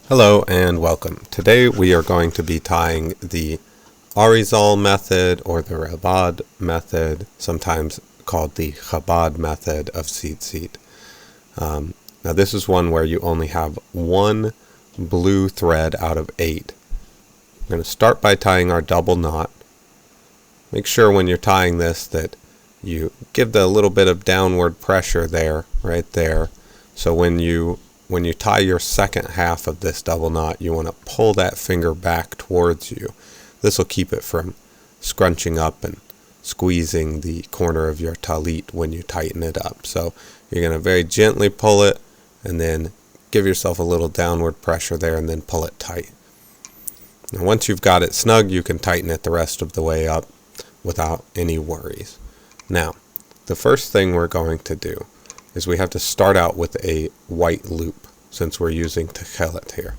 Hello and welcome. Today we are going to be tying the Radzyn method or the Ravaad method, sometimes called the Chabad method of Tzitzit. Now this is one where you only have one blue thread out of 8. We're going to start by tying our double knot. Make sure when you're tying this that you give the little bit of downward pressure there, right there. So when you tie your second half of this double knot, you want to pull that finger back towards you. This will keep it from scrunching up and squeezing the corner of your talit when you tighten it up. So you're going to very gently pull it and then give yourself a little downward pressure there and then pull it tight. Now once you've got it snug, you can tighten it the rest of the way up without any worries. Now, the first thing we're going to do is we have to start out with a white loop since we're using techelet here.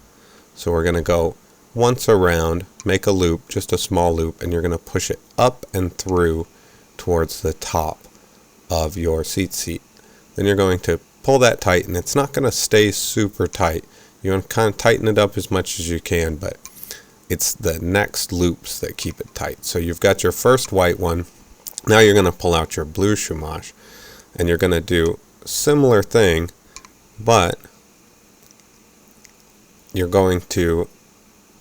So we're going to go once around, make a loop, just a small loop, and you're going to push it up and through towards the top of your tzitzit. Then you're going to pull that tight, and it's not going to stay super tight. You want to kind of tighten it up as much as you can, but it's the next loops that keep it tight. So you've got your first white one. Now you're going to pull out your blue shumash, and you're going to do similar thing, but you're going to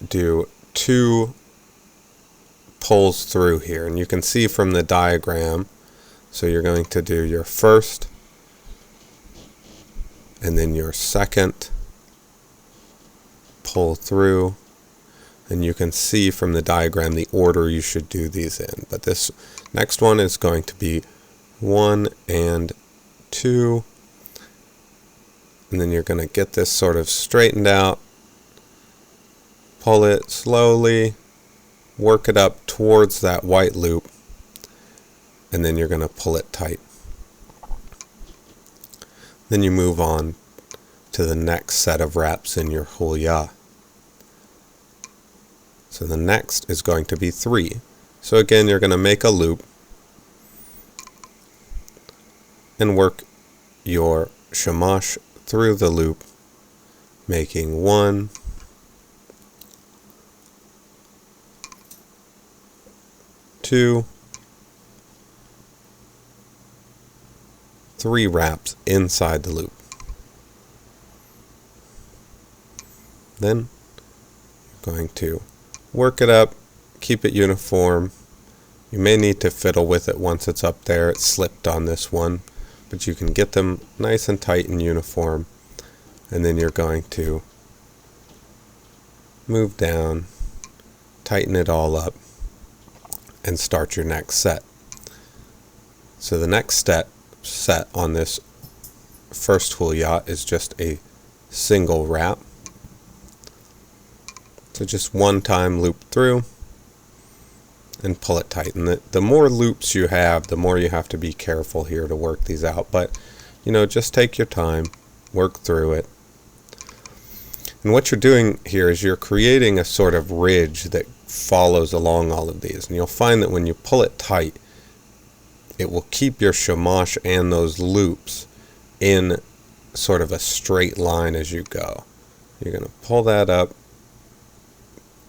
do 2 pulls through here, and you can see from the diagram. So you're going to do your first and then your second pull through, and you can see from the diagram the order you should do these in. But this next one is going to be 1 and 2, and then you're going to get this sort of straightened out, pull it slowly, work it up towards that white loop, and then you're going to pull it tight. Then you move on to the next set of wraps in your hulya. So the next is going to be 3. So again, you're going to make a loop and work your shamash through the loop, making 1, 2, 3 wraps inside the loop. Then you're going to work it up, keep it uniform. You may need to fiddle with it once it's up there. It slipped on this one, but you can get them nice and tight and uniform. And then you're going to move down, tighten it all up, and start your next set. So the next set on this first hulya is just a single wrap. So just one time loop through and pull it tight. And the more loops you have, the more you have to be careful here to work these out. But, just take your time, work through it. And what you're doing here is you're creating a sort of ridge that follows along all of these. And you'll find that when you pull it tight, it will keep your shamash and those loops in sort of a straight line as you go. You're going to pull that up,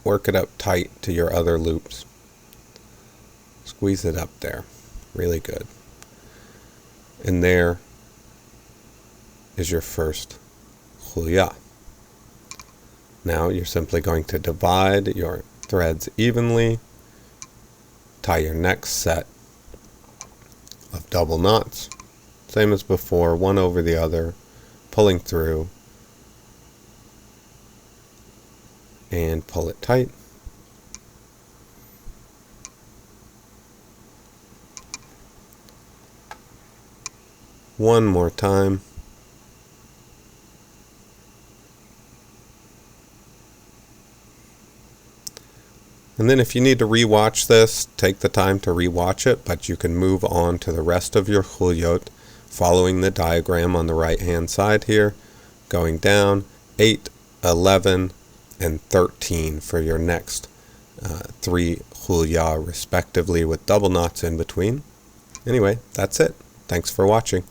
work it up tight to your other loops. Squeeze it up there. Really good. And there is your first hulya. Now you're simply going to divide your threads evenly, tie your next set of double knots, same as before, one over the other, pulling through, and pull it tight. One more time. And then if you need to rewatch this, take the time to rewatch it, but you can move on to the rest of your hulyot following the diagram on the right hand side here, going down 8, 11, and 13 for your next 3 hulya respectively with double knots in between. Anyway, that's it. Thanks for watching.